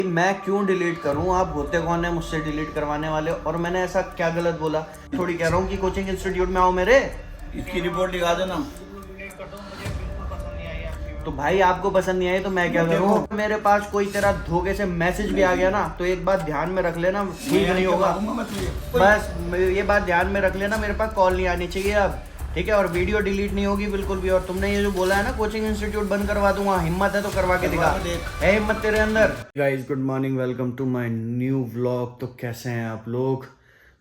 मैं क्यों डिलीट करूं? आप होते कौन है मुझसे डिलीट करवाने वाले? और मैंने ऐसा क्या गलत बोला? थोड़ी कह रहा हूँ कि कोचिंग इंस्टीट्यूट में आओ मेरे। इसकी रिपोर्ट लिखा दो ना। तो भाई आपको पसंद नहीं आई तो मैं क्या करूं? मेरे पास कोई तेरा धोखे से मैसेज भी आ गया ना तो एक बात ध्यान में रख लेना, ठीक नहीं होगा। बस ये बात ध्यान में रख लेना, मेरे पास कॉल नहीं आनी चाहिए अब, ठीक है? और वीडियो डिलीट नहीं होगी बिल्कुल भी। और तुमने ये जो बोला है ना कोचिंग इंस्टीट्यूट बंद करवा दूंगा, हिम्मत है तो करवा के दिखा। है हिम्मत तेरे अंदर? Guys good morning, welcome to my new vlog. तो कैसे हैं आप लोग?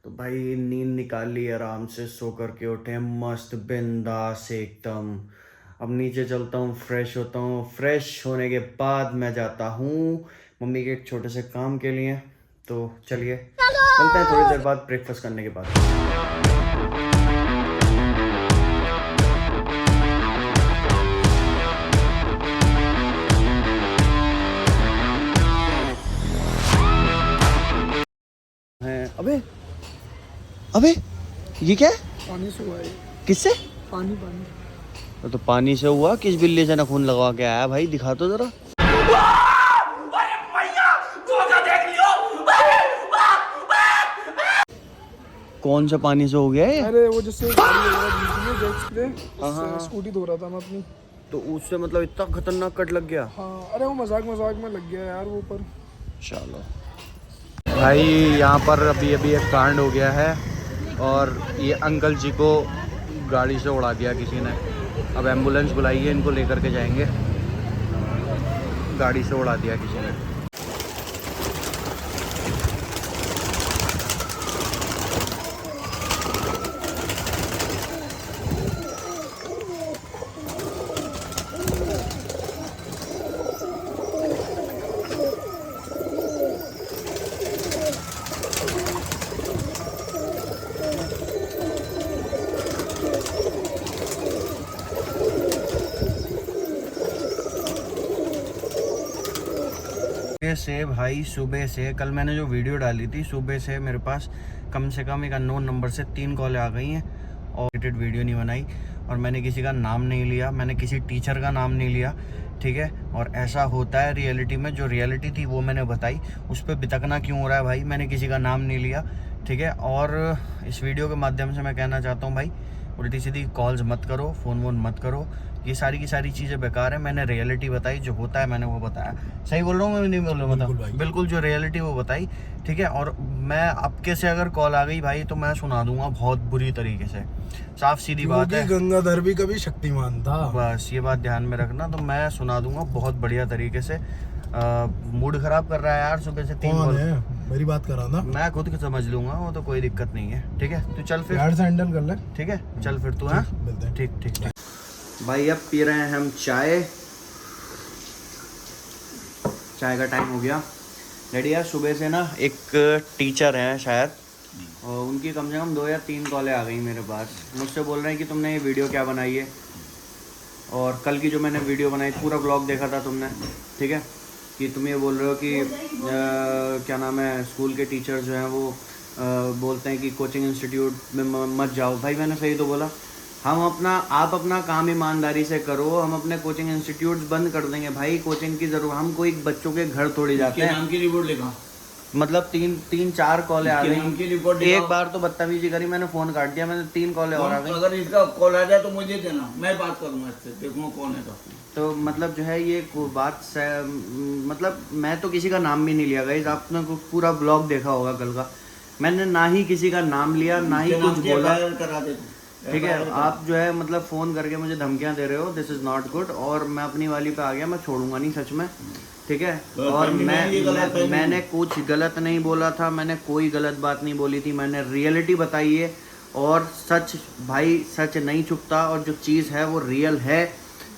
तो भाई नींद निकाल ली, आराम से सो करके उठे, मस्त बिंदास एकदम। अब नीचे चलता हूँ, फ्रेश होता हूँ। फ्रेश होने के बाद मैं जाता हूँ मम्मी के एक छोटे से काम के लिए। तो चलिए चलते हैं थोड़ी देर बाद ब्रेकफास्ट करने के बाद। अबे अबे ये क्या है? पानी से हुआ है। किससे? पानी तो पानी से हुआ? किस बिल्ली से नाखून लगवा के आया भाई? दिखा तो जरा। कौन सा पानी से हो गया है? अरे वो जिससे गाड़ी वगैरह धुलती है, जेट स्प्रे, उससे स्कूटी धो रहा था मैं अपनी। तो उससे मतलब इतना खतरनाक कट लग गया? हाँ, अरे वो मजाक में लग गया यार वो ऊपर। चलो भाई, यहाँ पर अभी अभी एक कांड हो गया है और ये अंकल जी को गाड़ी से उड़ा दिया किसी ने। अब एम्बुलेंस बुलाई है, इनको लेकर के जाएंगे। गाड़ी से उड़ा दिया किसी ने। सुबह से कल मैंने जो वीडियो डाली थी, सुबह से मेरे पास कम से कम एक अननोन नंबर से 3 कॉलें आ गई हैं और एडिटेड वीडियो नहीं बनाई। और मैंने किसी का नाम नहीं लिया, मैंने किसी टीचर का नाम नहीं लिया, ठीक है? और ऐसा होता है रियलिटी में, जो रियलिटी थी वो मैंने बताई। उस पर बितकना क्यों हो रहा है भाई? मैंने किसी का नाम नहीं लिया, ठीक है? और इस वीडियो के माध्यम से मैं कहना चाहता हूँ भाई, उल्टी सीधी कॉल्स मत करो, फ़ोन वोन मत करो, ये सारी की सारी चीज़ें बेकार है। मैंने रियलिटी बताई, जो होता है मैंने वो बताया। सही बोल रहा हूँ मैं? नहीं बोल रहा हूँ? मतलब बिल्कुल जो रियलिटी वो बताई, ठीक है? और मैं आपके से अगर कॉल आ गई भाई तो मैं सुना दूंगा बहुत बुरी तरीके से, साफ सीधी बात है। गंगाधर भी कभी शक्तिमान था, बस ये बात ध्यान में रखना। तो मैं सुना दूंगा बहुत बढ़िया तरीके से। मूड खराब कर रहा है यार सुबह से 3 कॉल। मेरी बात करा ना, मैं खुद समझ लूंगा, वो तो कोई दिक्कत नहीं है, ठीक है? तू चल फिर, यार से हैंडल कर ले, ठीक है? चल फिर तू। हाँ ठीक ठीक ठीक भाई। अब पी रहे हैं हम चाय। चाय का टाइम हो गया। डैडी यार सुबह से ना एक टीचर हैं शायद, और उनकी कम से कम 2 या 3 कॉलें आ गई मेरे पास। मुझसे बोल रहे हैं कि तुमने ये वीडियो क्या बनाई है। और कल की जो मैंने वीडियो बनाई, पूरा ब्लॉग देखा था तुमने, ठीक है? कि तुम ये बोल रहे हो कि क्या नाम है, स्कूल के टीचर जो हैं वो बोलते हैं कि कोचिंग इंस्टीट्यूट में मत जाओ। भाई मैंने सही तो बोला? आप अपना काम ईमानदारी से करो, हम अपने कोचिंग इंस्टीट्यूट्स बंद कर देंगे भाई। कोचिंग की जरूरत, हम कोई बच्चों के घर थोड़ी जाते हैं। नाम की रिपोर्ट लिखा, मतलब 3-4 कॉलें आ नाम की गई। रिपोर्ट एक बार तो बदतमीजी करी, मैंने फोन काट दिया। मैंने 3 कॉलें और आ गई। अगर इसका कॉल आ जाए तो मुझे देना, मैं बात करूंगा इससे, देखूंगा कौन है। तो मतलब जो है ये बात मतलब मैं तो किसी का नाम भी नहीं लिया गाइस। आपने पूरा ब्लॉग देखा होगा कल का। मैंने ना ही किसी का नाम लिया, ना ही कुछ बोला, ठीक है? आप जो है मतलब फ़ोन करके मुझे धमकियां दे रहे हो, दिस इज़ नॉट गुड। और मैं अपनी वाली पे आ गया, मैं छोड़ूंगा नहीं सच में, ठीक है? और मैंने कुछ गलत नहीं बोला था, मैंने कोई गलत बात नहीं बोली थी, मैंने रियलिटी बताई है। और सच भाई, सच नहीं छुपता, और जो चीज़ है वो रियल है।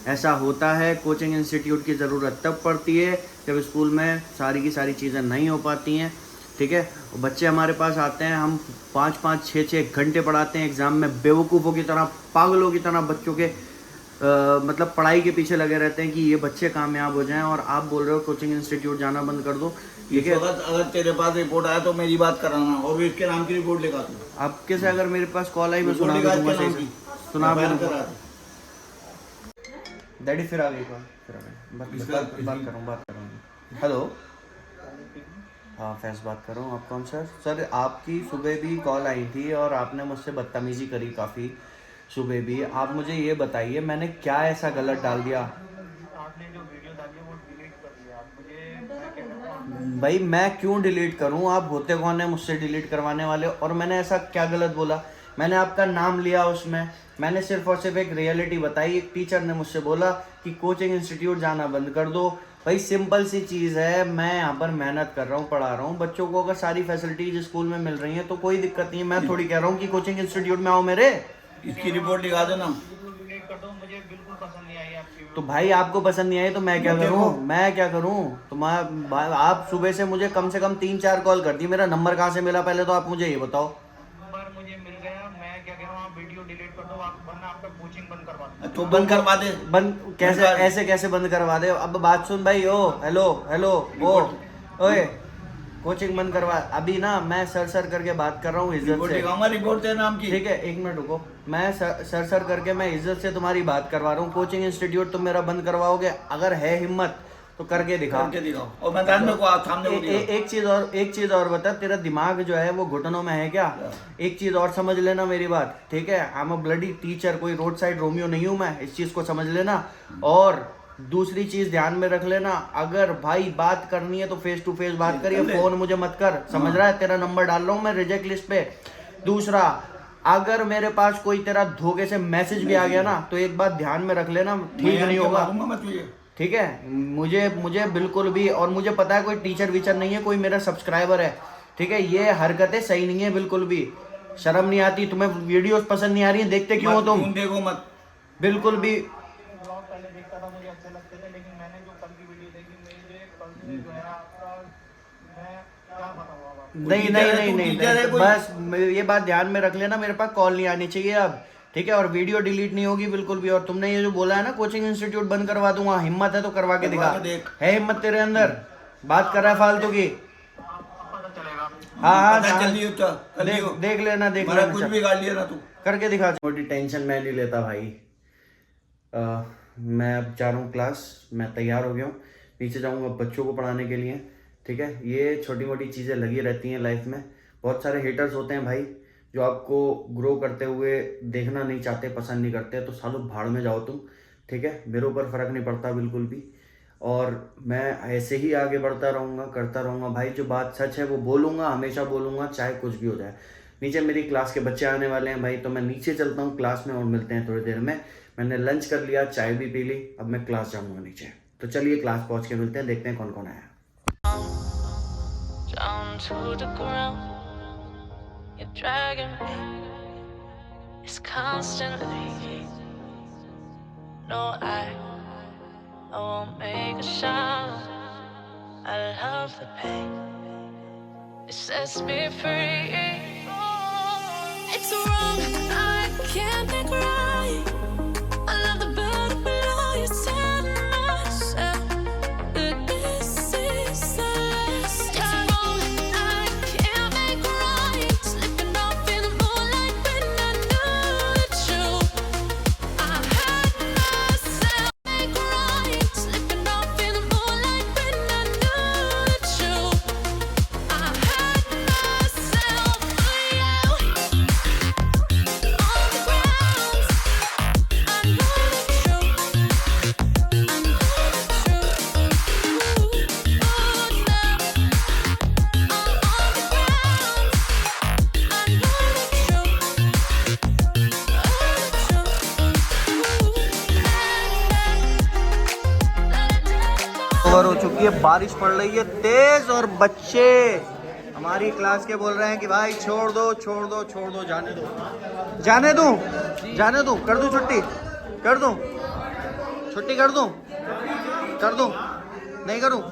ऐसा होता है। कोचिंग इंस्टीट्यूट की ज़रूरत तब पड़ती है जब स्कूल में सारी की सारी चीज़ें नहीं हो पाती हैं, ठीक है? बच्चे हमारे पास आते हैं, हम 5-5, 6-6 घंटे पढ़ाते हैं एग्ज़ाम में, बेवकूफ़ों की तरह, पागलों की तरह बच्चों के मतलब पढ़ाई के पीछे लगे रहते हैं कि ये बच्चे कामयाब हो जाएं। और आप बोल रहे हो कोचिंग इंस्टीट्यूट जाना बंद कर दो। ठीक है, अगर तेरे पास रिपोर्ट आया तो मेरी बात कराना, और भी इसके नाम की रिपोर्ट लेगा तू। आपके से अगर मेरे पास कॉल आई मैं सुना दूंगा, सही से सुना दूंगा। डैडी फिर आ गई कॉल, फिर आ गई। बात करूँ। हेलो हाँ फैज बात कर रहा हूँ। आप कौन सर? सर आपकी सुबह भी कॉल आई थी और आपने मुझसे बदतमीज़ी करी काफ़ी सुबह भी। आप मुझे ये बताइए मैंने क्या ऐसा गलत डाल दिया? आपने जो वीडियो डाली है वो डिलीट कर दिया। आप मुझे भाई मैं क्यों डिलीट करूं? आप होते कौन है मुझसे डिलीट करवाने वाले? और मैंने ऐसा क्या गलत बोला? मैंने आपका नाम लिया उसमें, मैंने सिर्फ और सिर्फ एक रियलिटी बताई। एक टीचर ने मुझसे बोला कि कोचिंग इंस्टीट्यूट जाना बंद कर दो। भाई सिंपल सी चीज़ है, मैं यहाँ पर मेहनत कर रहा हूँ, पढ़ा रहा हूँ बच्चों को। अगर सारी फैसिलिटीज स्कूल में मिल रही हैं तो कोई दिक्कत नहीं है। मैं थोड़ी कह रहा हूँ कि कोचिंग इंस्टीट्यूट में आओ मेरे। इसकी रिपोर्ट लिखा दो ना। डिलीट कर दो, मुझे बिल्कुल पसंद नहीं आई आपकी वीडियो। तो भाई आपको पसंद नहीं आई तो मैं क्या करूं? मैं क्या करूं? आप सुबह से मुझे कम से कम 3-4 कॉल कर दी। मेरा नंबर कहाँ से मिला पहले तो आप मुझे ये बताओ। नंबर मुझे मिल गया। मैं क्या कह रहा हूँ, आप वीडियो डिलीट कर दो, आप वरना आपका कोचिंग बंद करवा दो। तो बंद करवा दे। बंद कैसे? बंद कर। ऐसे कैसे बंद करवा दे? अब बात सुन भाई। ओ हेलो हेलो ओ ओए, कोचिंग बंद करवा। अभी ना मैं सर करके बात कर रहा हूँ इज्जत रिपोर्ट से। लिखाऊंगा, रिपोर्ट तेरे नाम की। ठीक है एक मिनट रुको। मैं सर करके मैं इज्जत से तुम्हारी बात करवा रहा हूँ। कोचिंग इंस्टीट्यूट तुम मेरा बंद करवाओगे? अगर है हिम्मत तो करके दिखा। करके दिखाओ और मैदान में को आप सामने को दिखाओ। एक चीज और बता, तेरा दिमाग जो है वो घुटनों में है क्या? एक चीज और समझ लेना मेरी बात, ठीक है? I am a bloody teacher, कोई रोड साइड रोमियो नहीं हूं मैं, इस चीज को समझ लेना। और दूसरी चीज ध्यान में रख लेना, अगर भाई बात करनी है तो फेस टू फेस बात करिए, फोन मुझे मत कर, समझ रहा है? तेरा नंबर डाल रहा हूं मैं रिजेक्ट लिस्ट पे। दूसरा, अगर मेरे पास कोई तेरा धोखे से मैसेज भी आ गया ना तो एक बात ध्यान में रख लेना, ठीक नहीं होगा। ठीक है? मुझे बिल्कुल भी, और मुझे पता है कोई टीचर वीचर नहीं है, कोई मेरा सब्सक्राइबर है, ठीक है? ये हरकतें सही नहीं है बिल्कुल भी। शर्म नहीं आती तुम्हें? वीडियोस पसंद नहीं आ रही है? देखते क्यों हो तुम? देखो मत बिल्कुल भी। ब्लॉग पहले देखता था, मुझे अच्छे लगते थे, लेकिन मैंने जो कल की वीडियो देखी, मुझे कल से जो है आपका, मैं क्या बताऊँ अब आपको। नहीं, बस ये बात ध्यान में रख लेना, मेरे पास कॉल नहीं आनी चाहिए अब, ठीक है? और वीडियो डिलीट नहीं होगी बिल्कुल भी। और तुमने ये जो बोला है ना कोचिंग इंस्टीट्यूट बंद करवा दूंगा, हिम्मत है तो करवा के दिखा। है हिम्मत तेरे अंदर? बात कर रहा है फालतू की? पता चलेगा। हाँ देख लेना कुछ भी गाड़ लिया ना तू करके दिखा। छोटी टेंशन मैं नहीं लेता भाई। मैं अब जा रहा हूँ क्लास, मैं तैयार हो गया हूँ, नीचे जाऊँगा बच्चों को पढ़ाने के लिए, ठीक है? ये छोटी मोटी चीज़ें लगी रहती हैं लाइफ में। बहुत सारे हेटर्स होते हैं भाई जो आपको ग्रो करते हुए देखना नहीं चाहते, पसंद नहीं करते, तो सालों भाड़ में जाओ तुम, ठीक है? मेरे ऊपर फ़र्क नहीं पड़ता बिल्कुल भी, और मैं ऐसे ही आगे बढ़ता रहूँगा, करता रहूँगा भाई। जो बात सच है वो बोलूँगा, हमेशा बोलूँगा, चाहे कुछ भी हो जाए। नीचे मेरी क्लास के बच्चे आने वाले हैं भाई, तो मैं नीचे चलता हूँ क्लास में और मिलते हैं थोड़ी देर में। मैंने लंच कर लिया, चाय भी पी ली, अब मैं क्लास जाऊँगा नीचे। तो चलिए क्लास पहुँच के मिलते हैं, देखते हैं कौन कौन आया। Down to the ground, you're dragging me. It's constantly. No, I won't make a sound. I love the pain. It sets me free. It's wrong, I can't think right. I love the bird below you, tell myself that this is the last time. It's wrong, I can't make right. Slipping off in the moonlight when I knew the truth. I had myself make right. Slipping off in the moonlight when I knew the truth. I had myself for you. On the ground, I know the truth. I know the truth. Ooh, now I'm on the ground. I know the truth. Over हो चुकी है, बारिश पड़ रही है तेज, और बच्चे हमारी क्लास के बोल रहे हैं कि भाई छोड़ दो, जाने दो, कर दूं छुट्टी, कर दूं छुट्टी, कर दूं, नहीं करूं,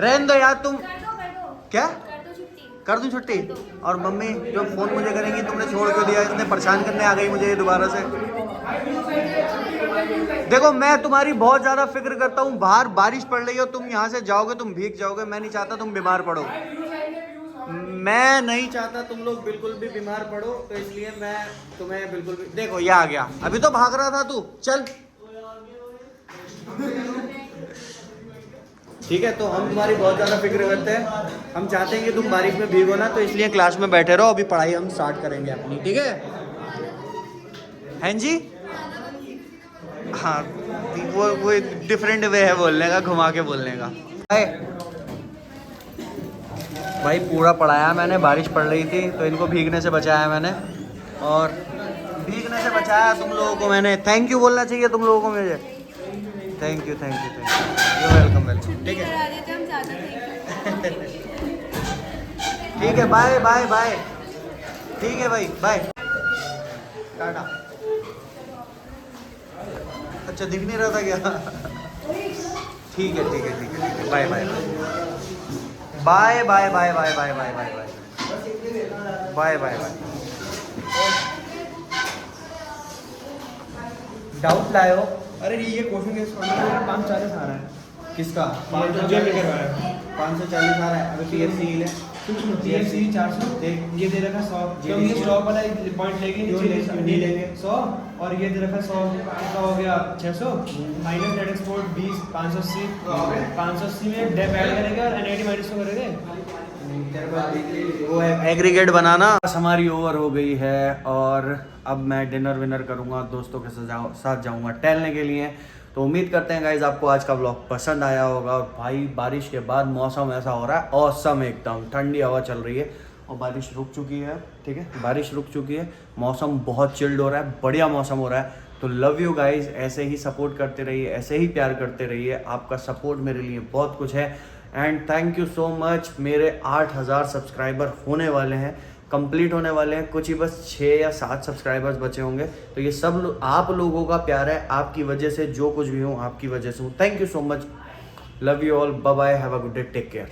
रहने दो यार तुम। क्या कर दूं छुट्टी? और मम्मी जो फोन मुझे करेंगी, तुमने छोड़ क्यों दिया? इतने परेशान करने आ गई मुझे ये दोबारा से। देखो मैं तुम्हारी बहुत ज्यादा फिक्र करता हूँ, बाहर बारिश पड़ रही हो, तुम यहाँ से जाओगे तुम भीग जाओगे, मैं नहीं चाहता तुम बीमार पड़ो, मैं नहीं चाहता तुम लोग बिल्कुल भी बीमार पड़ो, तो इसलिए मैं तुम्हें बिल्कुल भी। देखो ये आ गया, अभी तो भाग रहा था तू, चल ठीक है, तो हम तुम्हारी बहुत ज़्यादा फिक्र करते हैं। हम चाहते हैं कि तुम बारिश में भीगो ना, तो इसलिए क्लास में बैठे रहो। अभी पढ़ाई हम स्टार्ट करेंगे अपनी, ठीक है? हैं जी? हाँ, वो डिफरेंट वे है बोलने का, घुमा के बोलने का। भाई पूरा पढ़ाया मैंने, बारिश पड़ रही थी तो इनको भीगने से बचाया मैंने, और भीगने से बचाया तुम लोगों को मैंने। थैंक यू बोलना चाहिए तुम लोगों को मुझे। Thank you, thank you, thank you, welcome welcome. ठीक है, ठीक है, बाय बाय बाय। ठीक है भाई, बाय, टाटा। अच्छा, दिख नहीं रहा था क्या? ठीक है, ठीक है, ठीक है, ठीक है, bye bye bye bye bye bye bye bye bye bye bye bye bye. Doubt लाए हो? अरे ये क्वेश्चन के 540 आ रहा है। किसका? 540 आ रहा है। अभी PFC ले, GSC 400, ये दे रखा 100, तो ये स्टॉक वाला पॉइंट लेके नहीं लेंगे 100, और ये दे रखा 100, कितना हो गया 600 माइनस नेट एक्सपोर्ट 20, 580, 580 में डेप ऐड करेंगे और NIT माइनस तो करेंगे। वो एग्रीगेट बनाना। हमारी ओवर हो गई है और अब मैं डिनर विनर करूँगा, दोस्तों के साथ जाऊँगा टहलने के लिए। तो उम्मीद करते हैं गाइज आपको आज का व्लॉग पसंद आया होगा। और भाई बारिश के बाद मौसम ऐसा हो रहा है ऑसम, एकदम ठंडी हवा चल रही है और बारिश रुक चुकी है। ठीक है, बारिश रुक चुकी है, मौसम बहुत चिल्ड हो रहा है, बढ़िया मौसम हो रहा है। तो लव यू गाइज, ऐसे ही सपोर्ट करते रहिए, ऐसे ही प्यार करते रहिए। आपका सपोर्ट मेरे लिए बहुत कुछ है। And thank you so much. मेरे 8000 सब्सक्राइबर होने वाले हैं, कंप्लीट होने वाले हैं, कुछ ही बस 6 या 7 सब्सक्राइबर्स बचे होंगे। तो ये सब आप लोगों का प्यार है, आपकी वजह से जो कुछ भी हूँ आपकी वजह से हूँ। Thank you so much, love you all, bye bye, have a good day, take care.